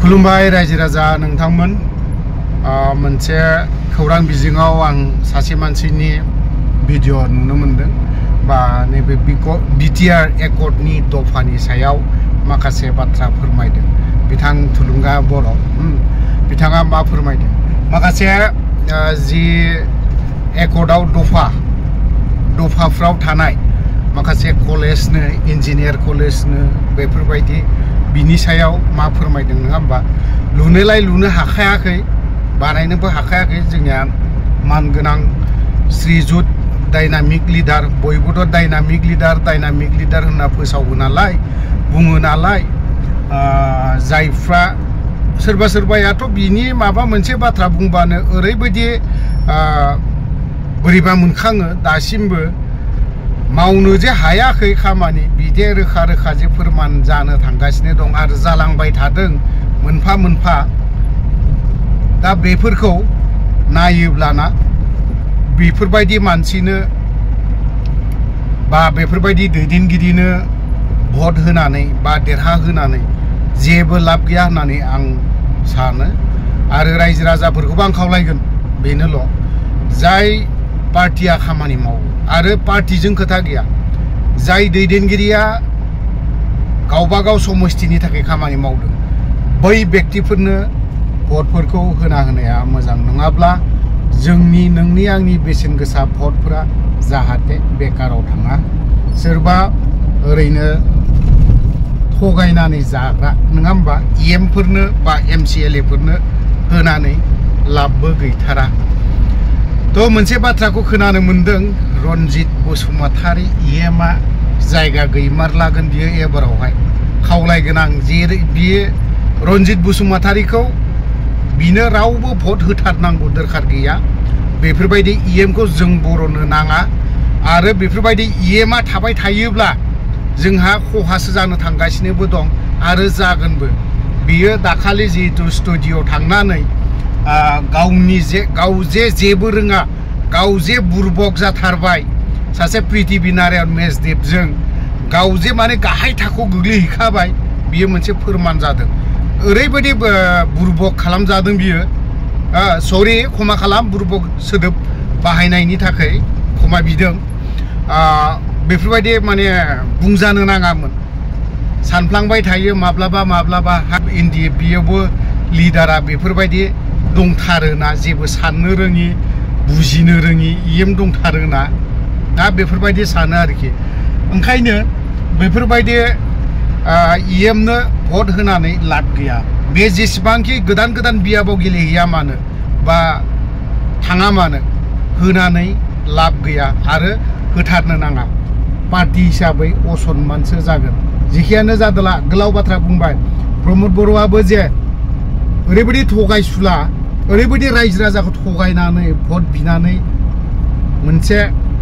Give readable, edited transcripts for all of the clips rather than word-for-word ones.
खुलुमबाय रायजो राजा नोंथांमोन मोनसे खौरां बिजोङाव आं सासे मानसिनि भिडिअ नुनो मोनदों बा नैबे बिटिआर एकर्डनि दफानि सायाव माखासे बाथ्रा फोरमायदों बिथां थुलुंगा बर' बिथाङा मा फोरमायदों माखासे जि एकर्डआव दफाफ्राव थानाय माखासे कलेजनो इन्जिनियार कलेजनो बेफोरबायदि बिनि सायाव मा फोरमायदों नङा होमबा लुनोलाय लुनो हाखायाखै बानायनोबो हाखायाखै जोंनिया मानगोनां श्रीजुत डायनामिक लिडार बयबोथ' डायनामिक लिडार होनना फोसावो नालाय बुङो नालाय जायफ्रा सोरबा सोरबायाथ' बिनि माबा मोनसे बाथ्रा बुंबानो ओरैबायदि बोरैबा मोनखाङो दासिमबो मावनो जे हायाखै खामानि बिदि रोखा रोखा जे फोरमान जानो थांगासिनो दं आरो जालांबाय थादों मोनफा मोनफा दा बेफोरखौ नायोब्लाना बेफोरबायदि मानसिनो बा बेफोरबायदि दैदेनगिरिनो भट होनानै बा देरहा होनानै जेबो लाब गैया होननानै आं सानो आरो रायजो राजाफोरखौबो आं खावलायगोन बेनोल' जाय पार्टिया खामानि मावो आरो पार्टिजों खोथा गैया जाय दैदेनगिरिया गावबागाव समस्थिनि थाखाय खामानि मावदों बै व्यक्तिफोरनो भटफोरखौ होनाया मोजां नङाब्ला जोंनि नोंनि आंनि बेसेन गोसा भटफोरा जाहाथे बेकाराव थाङा सोरबा ओरैनो थगायनानै जाग्रा नङा होमबा एमफोरनो बा एमसिएलएफोरनो होनानै लाबबो गैथारा तो मोनसे बाथ्राखौ खोनानो मोनदों रनजित बसुमतारी एमआ जायगा गैमारलागोन बियो एबारावहाय खावलायगोन आं जेरै बियो रनजित बसुमतारीखौ बिनो रावबो भट होथारनांगौ दरखार गैया बेफोरबायदि एमखौ जों बर'नो नाङा आरो बेफोरबायदि एमआ थाबाय थायोब्ला जोंहा खहासो जानो थांगासिनोबो दं आरो जागोनबो बियो दाखालि जिहेतु स्टुडिअ थांनानै गाव जेबो रोङा गाव जे बुरबक जाथारबाय सासे प्रिथिबि नारायण मेसदेबजों गाव जे माने गाहाय थाखोआव गोग्लैहैखाबाय बियो मोनसे फोरमान जादों ओरैबायदि बुरबक खालामजादों बियो सरि क्षमा खालाम बुरबक सोदोब बाहायनायनि थाखाय क्षमा बिदों बेफोरबायदि माने बुंजानो नाङामोन सानफ्लांबाय थायो माब्लाबा एनडिएफबियावबो लिडारा बेफोरबायदि दंथारोना जेबो साननो रोङि बुजिनो रोङि एम दंथारोना दा बेफोरबायदि सानो आरोखि ओंखायनो बेफोरबायदि एमनो भट होनानै लाब गैया बे जेसेबांखि गोदान बियाबाव गेलेहैया मानो बा थाङा मानो होनानै लाब गैया आरो होथारनो नाङा पार्टी हिसाबै असनमानसो जागोन जेखियानो जादोला गोलाव बाथ्रा बुंबाय प्रमद बर'आबो जे ओरैबायदि थगायसुला ओरैबायदि रायजो राजाखौ थगायनानै भट बिनानै मोनसे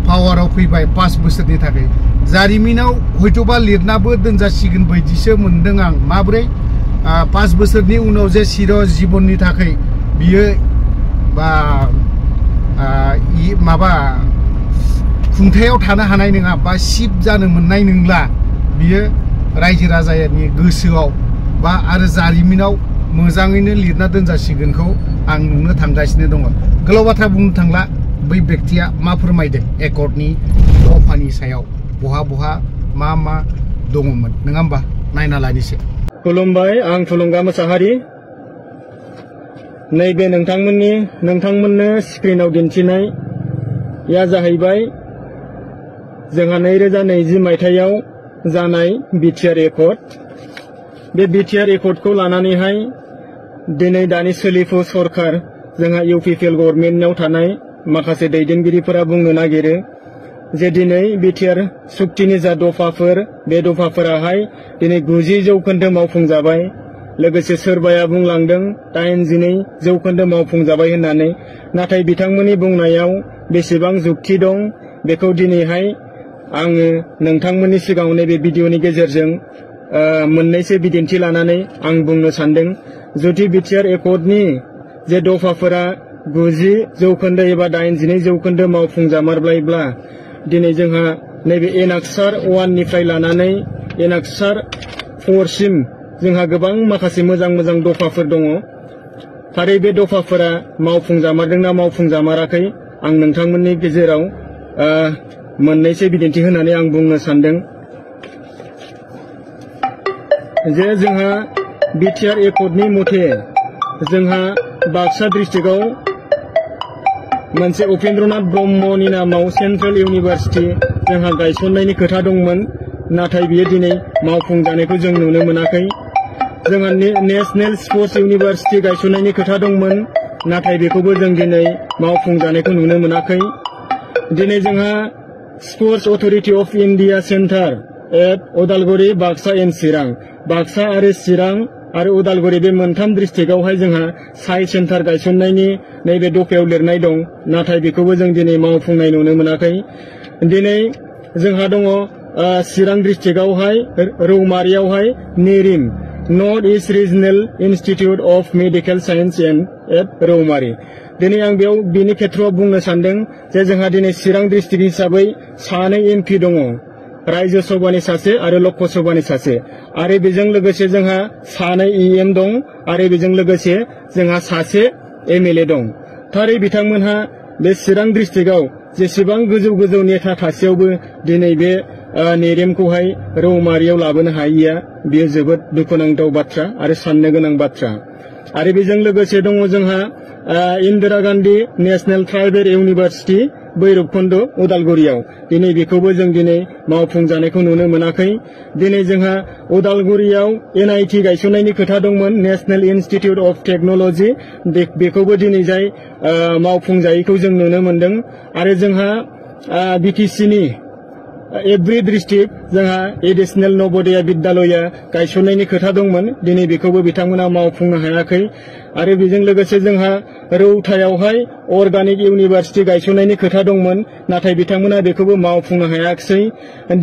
पावाराव फैबाय 5 बोसोरनि थाखाय जारिमिनाव हयथ'बा लिरनाबो दोनजासिगोन बायदिसो मोनदों आं माब्रै 5 बोसोरनि उनाव जे चिर जिबननि थाखाय बियो बा माबा खुंथायाव थानो हानाय नङा बा सिप जानो मोननाय नंला बियो रायजो राजानि गोसोआव बा आरो जारिमिनाव मोजाङैनो लिरना दोनजासिगोनखौ आं नुनो थांगासिनो दङ गोलाव बाथ्रा बुंनो थांला बै व्यक्तिया मा फोरमायदों एकर्डनि दफानि सायाव बहा मा दङमोन नङा होमबा नायना लानिसै खुलुमबाय आं थुलुंगा मोसाहारि नैबे नोंथांमोननो स्क्रिनाव दिन्थिनाया जाहैबाय जोंहा 2020 मायथाइयाव जानाय बिटिआर एकर्ड बे बिटिआर एकर्डखौ लानानैहाय दिनै दानि सोलिफु सरकार जोंहा इउपिपिएल गभर्नमेन्टआव थानाय माखासे दैदेनगिरिफोरा बुंनो नागिरो जे दिनै बिटिआर सुक्तिनि जा दफाफोर बे दफाफोराहाय दिनै 90% मावफुंजाबाय लोगोसे सोरबाया बुंलांदों 82% मावफुंजाबाय होननानै नाथाय बिथांमोननि बुंनायाव बेसेबां जुक्ति दं बेखौ दिनैहाय आङो नोंथांमोननि सिगाङाव नैबे भिडिअनि गेजेरजों मोननैसो बिदिन्थि लानानै आं बुंनो सानदों जुदि बिटिआर एकर्डनि जे दफाफोरा 90% एबा 82% मावफुंजामारबायब्ला दिनै जोंहा नैबे एनाक्सार 1 निफ्राय लानानै एनाक्सार 4 सिम जोंहा गोबां माखासे मोजां मोजां दफाफोर दङ। थारै बे दफाफोरा मावफुंजामारदोंना मावफुंजामाराखै आं नोंथांमोननि गेजेराव मोननैसो बिदिन्थि होनानै आं बुंनो सानदों जे जोंहा बिटिआर एकर्डनि मथे जोंहा बाक्सा डिस्ट्रिक्टआव मोनसे उपेन्द्रनाथ ब्रह्मनि नामाव सेन्ट्रेल इउनिभार्सिटि जोंहा गायसननायनि खोथा दंमोन, नाथाय बियो दिनै मावफुंजानायखौ जों नुनो मोनाखै। जोंहा नेशनेल स्पर्ट्स इउनिभार्सिटि गायसननायनि खोथा दंमोन, नाथाय बेखौबो जों दिनै मावफुंजानायखौ नुनो मोनाखै। दिनै जोंहा sports authority of India centre at Udalguri, Baksa and Chirang, Baksa आरो चिरां आरो उदालगुरि बे मोनथाम डिस्ट्रिक्टआवहाय जोंहा साइ सेन्टार गायसननायनि नैबे दफायाव लिरनाय दं, नाथाय बेखौबो जों दिनै मावफुंनाय नुनो मोनाखै। दिनै जोंहा दङ चिरां डिस्ट्रिक्टआवहाय रौमारियावहाय नेरिम north east regional institute of medical science at Rowmari. दिनै आं बेयाव बिनि खेथ्रआव बुंनो सानदों जे जोंहा दिनै चिरां डिस्ट्रिक्ट हिसाबै सानै एमपि दङ, राज्य सभानि सासे आरो लकसभानि सासे, आरो बेजों लोगोसे जोंहा सानै इएम दं आरो बेजों लोगोसे जोंहा सासे एमएलए दं। थारै बिथांमोनहा बे चिरां डिस्ट्रिक्टआव जेसेबां गोजौ गोजौ नेता थासेयावबो दिनै बे नेरिमखौहाय रौमारियाव लाबोनो हायैया बेयो जोबोद दुखुनांथाव बाथ्रा आरो साननो गोनां बाथ्रा। आरो बेजों लोगोसे दङ जोंहा Indira Gandhi national tribal university Bhairabkund उदालगुरियाव, दिनै बेखौबो जों दिनै मावफुंजानायखौ नुनो मोनाखै। दिनै जोंहा उदालगुरियाव एनआईटि गायसननायनि खोथा दंमोन, नेशनेल इन्स्टिट्यूट अफ टेक्न'लजि, बेखौबो दिनै जाय मावफुंजायैखौ जों नुनो मोनदों। आरो जोंहा बिटिसिनि एभ्रि डिस्ट्रिक्ट जोंहा एडिशनेल नवोदया विद्यालया गायसननायनि खोथा दंमोन, दिनै बेखौबो बिथांमोना मावफुंनो हायाखै। आरो बेजों लोगोसे जोंहा रौतायावहाय अर्गानिक इउनिभार्सिटि गायसननायनि खोथा दंमोन, नाथाय बिथांमोना बेखौबो मावफुंनो हायाखिसै।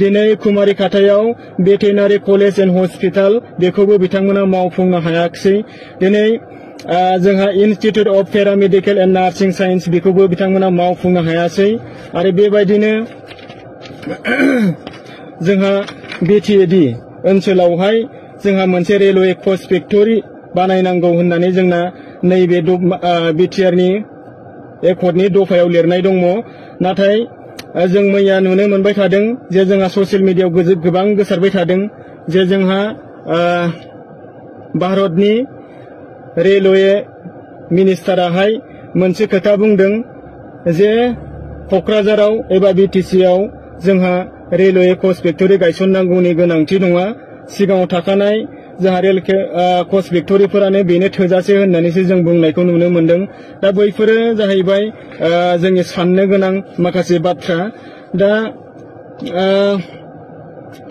दिनै कुमारिकाटायाव भेटेनारि कलेज एन्ड हस्पिटाल, बेखौबो बिथांमोना मावफुंनो हायाखिसै। दिनै जोंहा institute of paramedical and nursing science, बेखौबो बिथांमोना मावफुंनो हायासै। आरो बेबायदिनो जोंहा बिटिएडि ओनसोलावहाय जोंहा मोनसे रेलवे कच फेक्टरि बानायनांगौ होननानै जोंना नैबे बिटिआरनि एकर्डनि दफायाव लिरनाय दङ, नाथाय जों मैया नुनो मोनबाय थादों जे जोंहा ससियेल मिडियायाव गोबां गोसारबाय थादों जे जोंहा भारतनि रेलवे मिनिस्टाराहाय मोनसे खोथा बुंदों जे क'क्राझाराव एबा बिटिसिआव जोंहा रेलवे कच फेक्टरि गायसननांगौनि गोनांथि नङा, सिगाङाव थाखानाय जोंहा रेल कच फेक्टरिफोरानो बेनो थोजासे होननानैसो जों बुंनायखौ नुनो मोनदों। दा बैफोरो जाहैबाय जोंनि साननो गोनां माखासे बाथ्रा। दा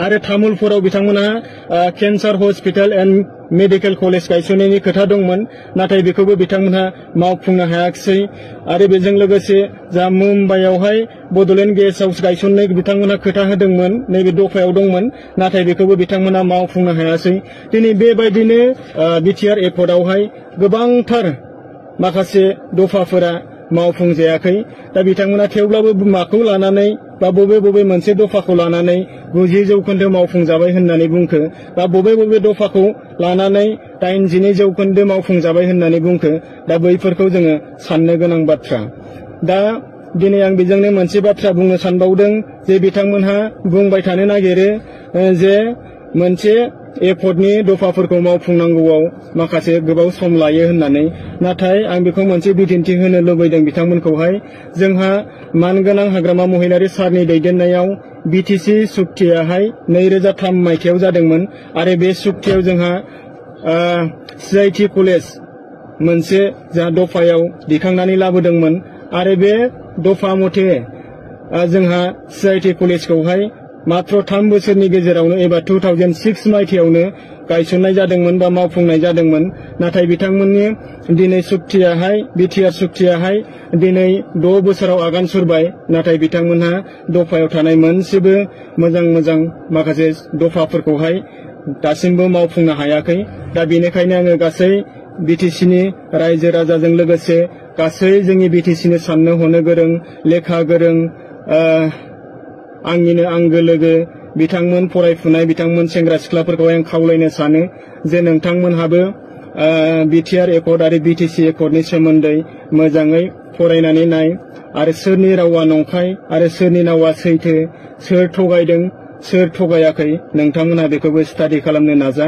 आरो तामुलपुराव बिथांमोनहा cancer hospital and medical college गायसननायनि खोथा दंमोन, नाथाय बेखौबो बिथांमोनहा मावफुंनो हायाखिसै। आरो बेजों लोगोसे जा मुम्बाइआवहाय बड'लेण्ड गेस्ट हाउस गायसननाय बिथांमोनहा खोथा होदोंमोन, नैबे दफायाव दंमोन, नाथाय बेखौबो बिथांमोनहा मावफुंनो हायासै। दिनै बेबायदिनो बिटिआर एकर्डआवहाय गोबांथार माखासे दफाफोरा मावफुंजायाखै। दा बिथांमोना थेवब्लाबो माखौ लानानै बा बबे मोनसे दफाखौ लानानै 90% मावफुंजाबाय होननानै बुंखो, बा बबे दफाखौ लानानै 92% मावफुंजाबाय होननानै बुंखो, दा बैफोरखौ जोङो साननो गोनां बाथ्रा। दा दिनै आं बेजोंनो मोनसे बाथ्रा बुंनो सानबावदों जे बिथांमोनहा बुंबाय थानो नागिरो जे मोनसे एकर्डनि दफाफोरखौ मावफुंनांगौआव माखासे गोबाव सम लायो होननानै, नाथाय आं बेखौ मोनसे बिदिन्थि होनो लुबैदों बिथांमोनखौहाय। जोंहा मानगोनां हाग्रामा महिलारि सारनि दैदेननायाव बिटिसि सुक्तियाहाय 2003 मायथाइयाव जादोंमोन, आरो बे सुक्तियाव जोंहा सिआइटि कलेज मोनसे जा दफायाव दिखांनानै लाबोदोंमोन, आरो बे दफा मथे जोंहा सिआइटि कलेजखौहाय मात्र 3 बोसोरनि गेजेरावनो एबा 2006 मायथाइयावनो गायसननाय जादोंमोन बा मावफुंनाय जादोंमोन। नाथाय बिथांमोननि दिनै सुक्तियाहाय बिटिआर सुक्तियाहाय दिनै 6 बोसोराव आगान सुरबाय, नाथाय बिथांमोनहा दफायाव थानाय मोनसेबो मोजां माखासे दफाफोरखौहाय दासिमबो मावफुंनो हायाखै। दा बेनिखायनो आङो गासै बिटिसिनि रायजो राजाजों लोगोसे गासै जोंनि बिटिसिनि साननो हनो गोरों, लेखा गोरों आंनिनो आंगो लोगो बिथांमोन फरायफुनाय बिथांमोन सेंग्रा सिख्लाफोरखौ आं खावलायनो सानो जे नोंथांमोनहाबो बिटिआर एकर्ड आरो बिटिसि एकर्डनि सोमोन्दै मोजाङै फरायनानै नाय आरो सोरनि रावा नंखाय आरो सोरनि रावा सैथो सोर थगायदों सोर थगायाखै नोंथांमोनहा बेखौबो स्टाडि खालामनो नाजा।